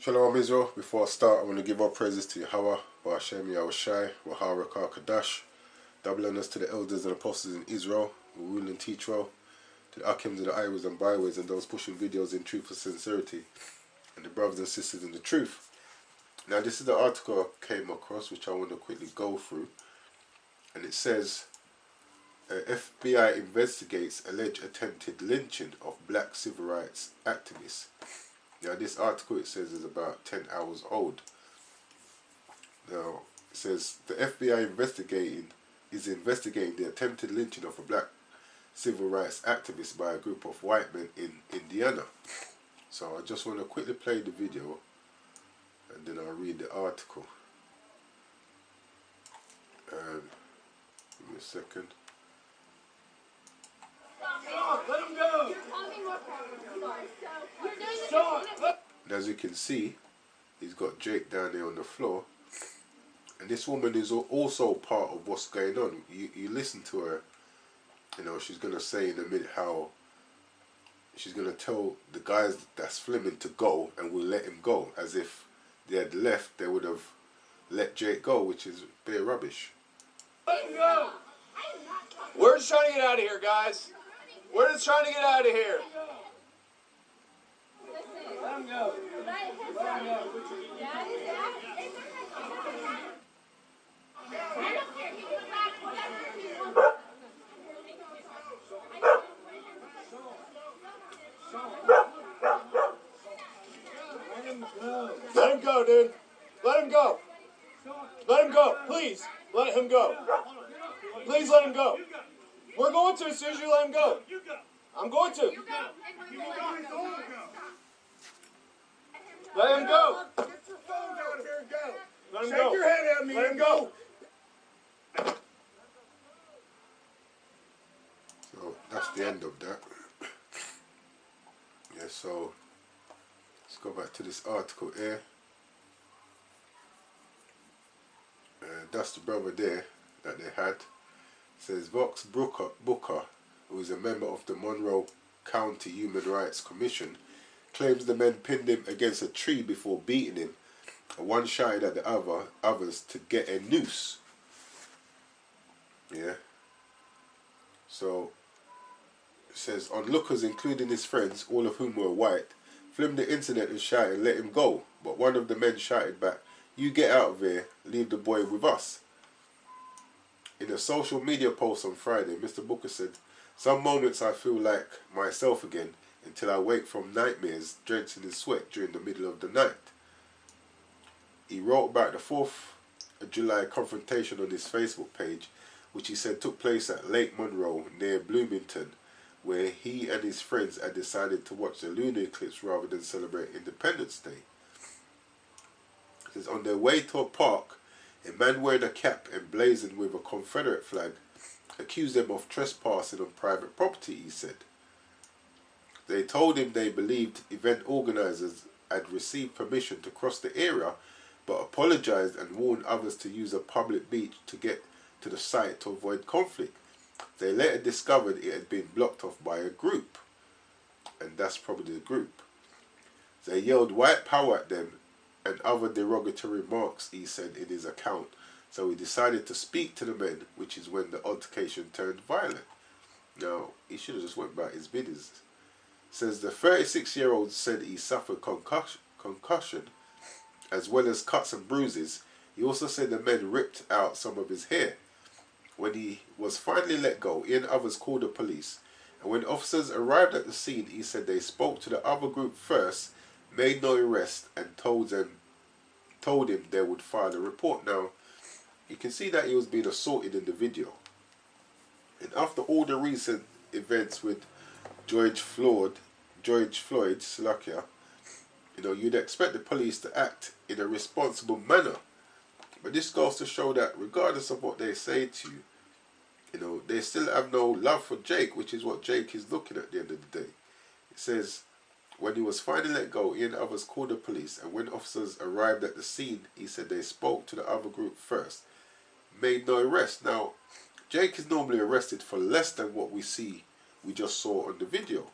Shalom Israel. Before I start, I want to give our praises to Yahweh, Ba'ashem Yahushai, Wahara Kadash, double honors to the elders and apostles in Israel, who rule and teach well, to the Akims and the Iwas and Byways and those pushing videos in truth and sincerity, and the brothers and sisters in the truth. Now this is the article I came across, which I want to quickly go through, and it says, FBI investigates alleged attempted lynching of black civil rights activists. Now this article, it says, is about 10 hours old. Now it says the FBI is investigating the attempted lynching of a black civil rights activist by a group of white men in Indiana. So I just want to quickly play the video and then I'll read the article. Give me a second. Let him go! And as you can see, he's got Jake down there on the floor. And this woman is also part of what's going on. You listen to her, you know, she's going to say in a minute how she's going to tell the guys that's filming to go and will let him go. As if they had left, they would have let Jake go, which is bare rubbish. Let him go! We're just trying to get out of here, guys. We're just trying to get out of here. Let him go. Let him go. Let him go, dude. Let him go. Let him go. Please, let him go. Please let him go. We're going to as soon as you let him go. I'm going to. Let him go. Get your phone out here and go. Let him Shake go. your head at me Let him and go. So that's the end of that. Yeah, so let's go back to this article here. That's the brother there that they had. It says Vox Booker, who is a member of the Monroe County Human Rights Commission, claims the men pinned him against a tree before beating him, and one shouted at the others to get a noose. Yeah. So it says onlookers, including his friends, all of whom were white, filmed the incident and shouted, "Let him go!" But one of the men shouted back, "You get out of here, leave the boy with us." In a social media post on Friday, Mr. Booker said, "Some moments I feel like myself again until I wake from nightmares drenched in sweat during the middle of the night." He wrote about the 4th of July confrontation on his Facebook page, which he said took place at Lake Monroe near Bloomington, where he and his friends had decided to watch the lunar eclipse rather than celebrate Independence Day. It says, on their way to a park, a man wearing a cap emblazoned with a Confederate flag accused them of trespassing on private property, he said. They told him they believed event organizers had received permission to cross the area, but apologized and warned others to use a public beach to get to the site to avoid conflict. They later discovered it had been blocked off by a group, and that's probably the group. They yelled white power at them and other derogatory remarks, he said in his account, so he decided to speak to the men, which is when the altercation turned violent. Now, he should have just went about his business. Says the 36-year-old said he suffered concussion as well as cuts and bruises. He also said the men ripped out some of his hair. When he was finally let go, he and others called the police, and when officers arrived at the scene, he said they spoke to the other group first, made no arrest, and told him they would file a report. Now, you can see that he was being assaulted in the video. And after all the recent events with George Floyd, Slovakia, you know, you'd expect the police to act in a responsible manner. But this goes to show that regardless of what they say to you, you know, they still have no love for Jake, which is what Jake is looking at the end of the day. It says, when he was finally let go, he and others called the police, and when officers arrived at the scene, he said they spoke to the other group first, made no arrest. Now, Jake is normally arrested for less than what we just saw on the video.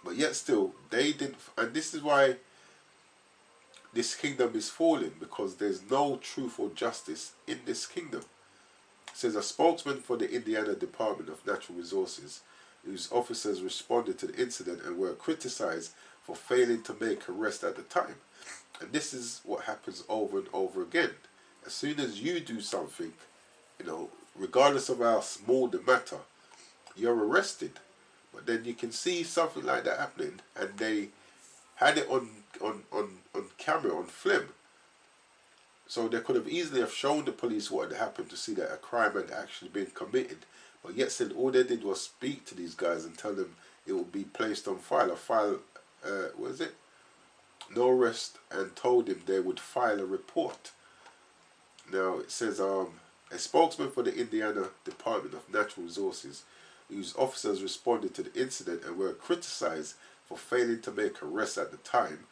But yet still, they didn't, and this is why this kingdom is falling because there's no truth or justice in this kingdom. It says a spokesman for the Indiana Department of Natural Resources, whose officers responded to the incident and were criticized for failing to make arrests at the time. And this is what happens over and over again. As soon as you do something, regardless of how small the matter, you're arrested. But then you can see something like that happening, and they had it on camera, on film. So they could have easily have shown the police what had happened to see that a crime had actually been committed. But yet still, all they did was speak to these guys and tell them it would be placed on file. No arrest, and told him they would file a report. Now it says a spokesman for the Indiana Department of Natural Resources, whose officers responded to the incident and were criticized for failing to make arrests at the time,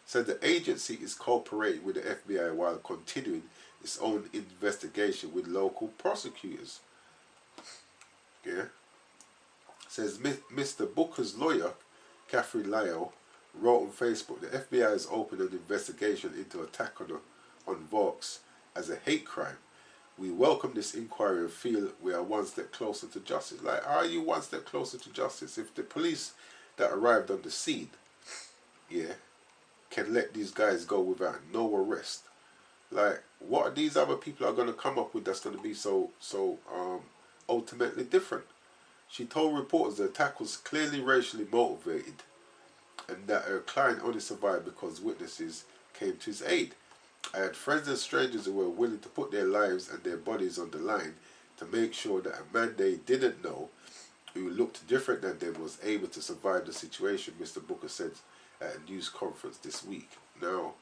said the agency is cooperating with the FBI while continuing its own investigation with local prosecutors. Yeah. Says Mr. Booker's lawyer, Catherine Lyle, wrote on Facebook, the FBI has opened an investigation into attack on Vaux as a hate crime. We welcome this inquiry and feel we are one step closer to justice. Like, are you one step closer to justice? If the police that arrived on the scene, can let these guys go without no arrest, like, what are these other people are going to come up with that's going to be so ultimately different? She told reporters the attack was clearly racially motivated and that her client only survived because witnesses came to his aid. I had friends and strangers who were willing to put their lives and their bodies on the line to make sure that a man they didn't know, who looked different than them, was able to survive the situation, Mr. Booker said at a news conference this week. Now,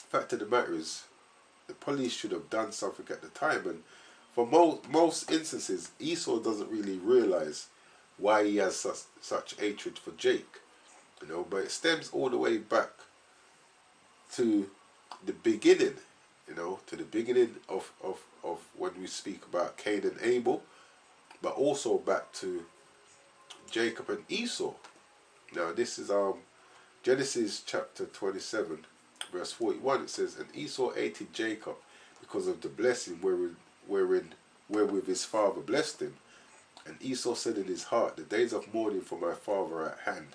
fact of the matter is, the police should have done something at the time, and for most instances, Esau doesn't really realize why he has such hatred for Jake, but it stems all the way back to the beginning, to the beginning of when we speak about Cain and Abel, but also back to Jacob and Esau. Now this is Genesis chapter 27, verse 41. It says, and Esau hated Jacob because of the blessing wherewith his father blessed him. And Esau said in his heart, the days of mourning for my father are at hand.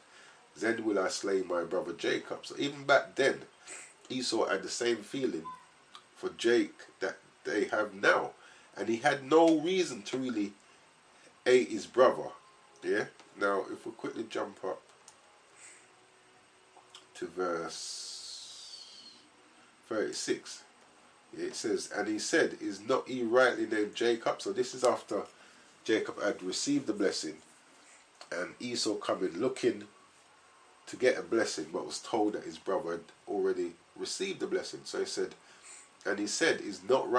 Then will I slay my brother Jacob. So even back then, Esau had the same feeling for Jake that they have now. And he had no reason to really hate his brother. Yeah? Now, if we quickly jump up to verse 36. It says, and he said, is not he rightly named Jacob? So this is after Jacob had received the blessing, and Esau coming looking to get a blessing, but was told that his brother had already received the blessing. So he said, and he said, is not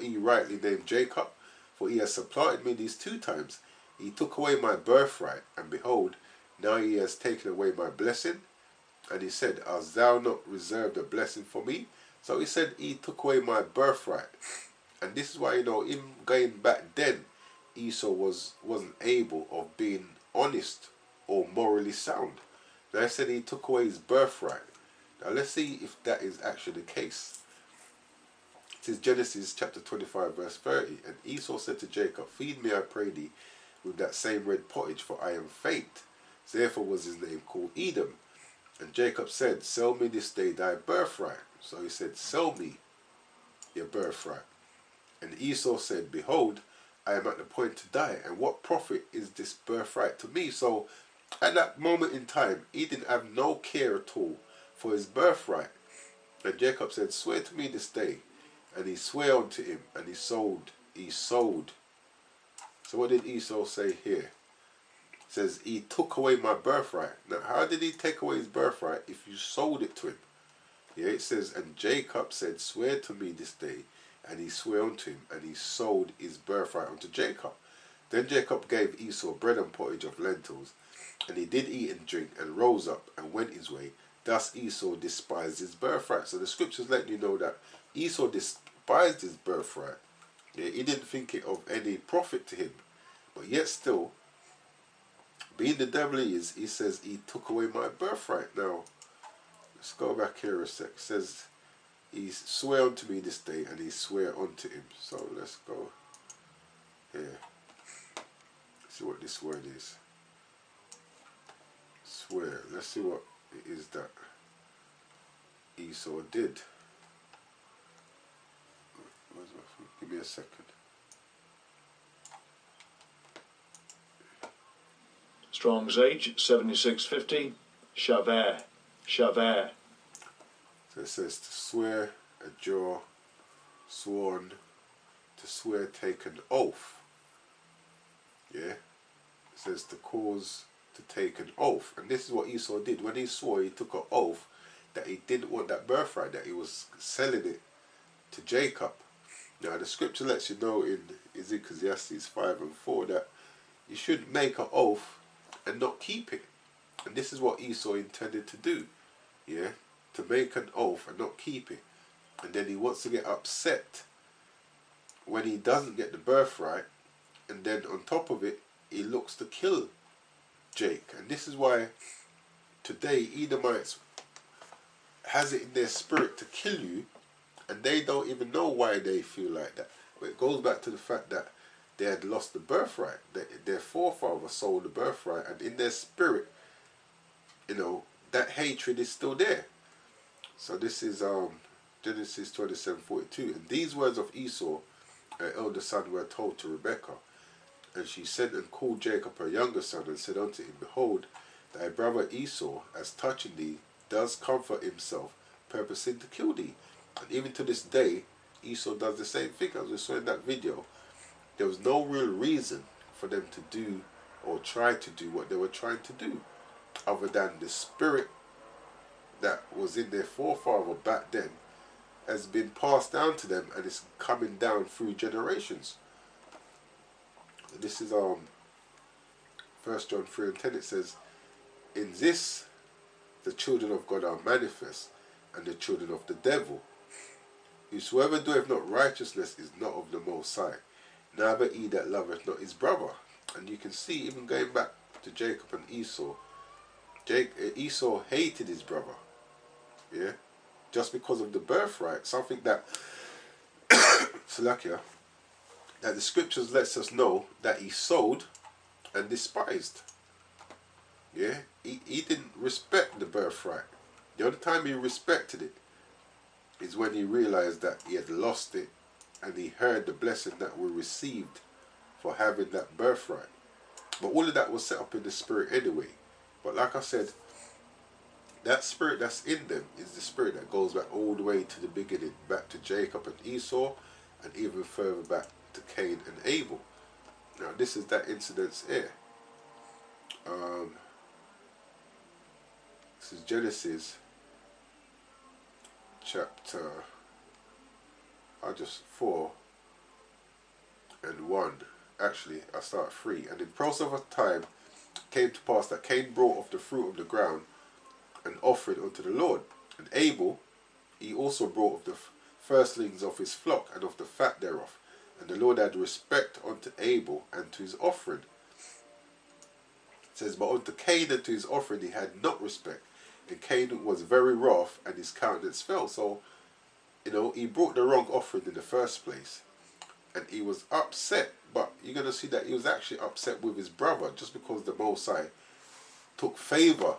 he rightly named Jacob? For he has supplanted me these 2 times. He took away my birthright, and behold, now he has taken away my blessing. And he said, hast thou not reserved a blessing for me? So he said he took away my birthright. And this is why, him going back then, Esau wasn't able of being honest or morally sound. Now I said he took away his birthright. Now let's see if that is actually the case. It is Genesis chapter 25 verse 30. And Esau said to Jacob, feed me, I pray thee, with that same red pottage, for I am faint. Therefore was his name called Edom. And Jacob said, sell me this day thy birthright. So he said, sell me your birthright. And Esau said, behold, I am at the point to die, and what profit is this birthright to me? So at that moment in time, he didn't have no care at all for his birthright. And Jacob said, swear to me this day. And he swore unto him, and he sold. So what did Esau say here? It says, he took away my birthright. Now, how did he take away his birthright if you sold it to him? Yeah, it says, and Jacob said, swear to me this day. And he swore unto him, and he sold his birthright unto Jacob. Then Jacob gave Esau bread and pottage of lentils, and he did eat and drink, and rose up, and went his way. Thus Esau despised his birthright. So the scriptures let you know that Esau despised his birthright. Yeah, he didn't think it of any profit to him. But yet still, being the devil he is, he says he took away my birthright. Now, let's go back here a sec. It says, he swear unto me this day, and he swear unto him. So let's go here. See what this word is. Swear. Let's see what it is that Esau did. Where's my phone? Give me a second. Strong's H 7650. Shaver. Shaver. So it says to swear, adjure, sworn, to swear, take an oath. Yeah? It says to cause to take an oath. And this is what Esau did. When he swore, he took an oath that he didn't want that birthright, that he was selling it to Jacob. Now the scripture lets you know in Ecclesiastes 5 and 4 that you should make an oath and not keep it. And this is what Esau intended to do. Yeah? To make an oath and not keep it. And then he wants to get upset when he doesn't get the birthright, and then on top of it he looks to kill Jake. And this is why today Edomites has it in their spirit to kill you, and they don't even know why they feel like that. But it goes back to the fact that they had lost the birthright. Their forefather sold the birthright, and in their spirit, you know, that hatred is still there. So this is Genesis 27:42. And these words of Esau, her elder son, were told to Rebekah. And she sent and called Jacob her younger son, and said unto him, Behold, thy brother Esau, as touching thee, does comfort himself, purposing to kill thee. And even to this day, Esau does the same thing. As we saw in that video, there was no real reason for them to do or try to do what they were trying to do, other than the spirit that was in their forefather back then has been passed down to them, and it's coming down through generations. This is 1 John 3 and 10. It says, In this the children of God are manifest, and the children of the devil. Whosoever doeth not righteousness is not of the Most High, neither he that loveth not his brother. And you can see, even going back to Jacob and Esau, Esau hated his brother. Yeah? Just because of the birthright, something that Salakia, that the scriptures lets us know that he sold and despised. Yeah? He didn't respect the birthright. The only time he respected it is when he realized that he had lost it, and he heard the blessing that we received for having that birthright. But all of that was set up in the spirit anyway. But like I said, that spirit that's in them is the spirit that goes back all the way to the beginning, back to Jacob and Esau, and even further back to Cain and Abel. Now this is that incident here. This is Genesis chapter 4 and 1. Actually, I start 3. And in process of time came to pass that Cain brought of the fruit of the ground an offering unto the Lord. And Abel, he also brought of the firstlings of his flock and of the fat thereof. And the Lord had respect unto Abel and to his offering. It says, But unto Cain and to his offering he had not respect. And Cain was very wroth, and his countenance fell. So, you know, he brought the wrong offering in the first place. And he was upset. But you're going to see that he was actually upset with his brother, just because the Most High took favor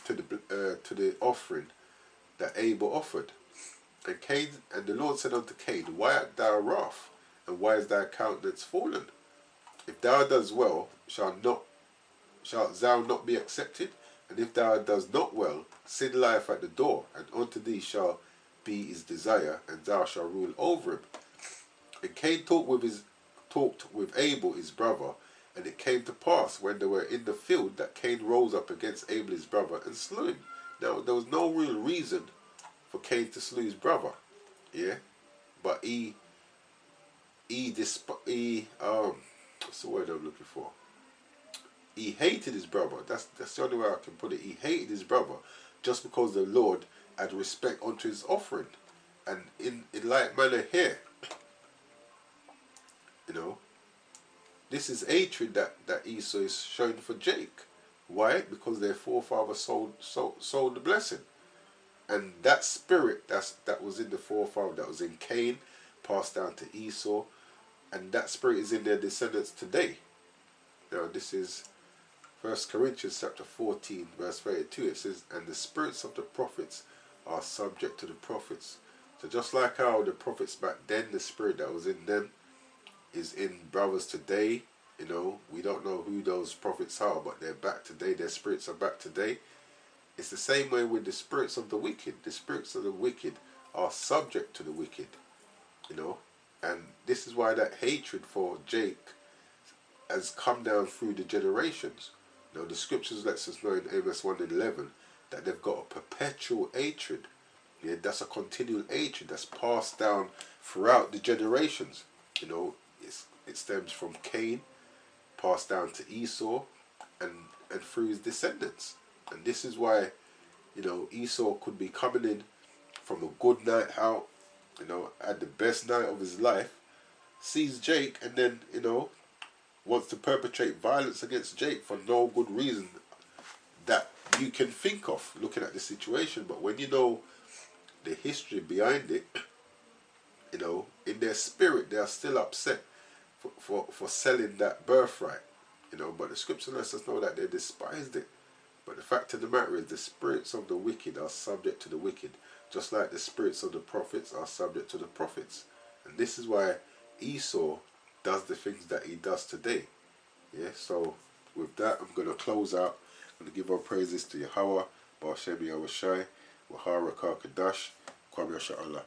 to the offering that Abel offered. And the Lord said unto Cain, Why art thou wroth, and why is thy countenance fallen? If thou does well, shalt thou not be accepted? And if thou does not well, sin lieth at the door, and unto thee shall be his desire, and thou shalt rule over him. And Cain talked with Abel his brother, and it came to pass when they were in the field that Cain rose up against Abel his brother and slew him. Now there was no real reason for Cain to slew his brother, yeah, but what's the word I'm looking for? He hated his brother. That's the only way I can put it. He hated his brother just because the Lord had respect unto his offering. And in like manner here, you know, this is hatred that Esau is showing for Jake. Why? Because their forefather sold the blessing. And that spirit that was in the forefather, that was in Cain, passed down to Esau, and that spirit is in their descendants today. Now this is 1 Corinthians chapter 14 verse 32. It says, and the spirits of the prophets are subject to the prophets. So just like how the prophets back then, the spirit that was in them is in brothers today. You know, we don't know who those prophets are, but they're back today. Their spirits are back today. It's the same way with the spirits of the wicked. The spirits of the wicked are subject to the wicked. You know, and this is why that hatred for Jake has come down through the generations. You know, the scriptures lets us know in Amos 1:11 that they've got a perpetual hatred. Yeah, that's a continual hatred that's passed down throughout the generations. You know, it stems from Cain, passed down to Esau, and through his descendants. And this is why, you know, Esau could be coming in from a good night out, you know, had the best night of his life, sees Jake, and then, you know, wants to perpetrate violence against Jake for no good reason that you can think of looking at the situation. But when you know the history behind it, you know, in their spirit they are still upset for selling that birthright, you know. But the scripture lets us know that they despised it. But the fact of the matter is, the spirits of the wicked are subject to the wicked, just like the spirits of the prophets are subject to the prophets. And this is why Esau does the things that he does today. Yeah, so with that, I'm going to close out. I'm going to give our praises to Yahweh, Ba'ashem Yahushai, Wahara Kakadash, Kwam Yasha Allah.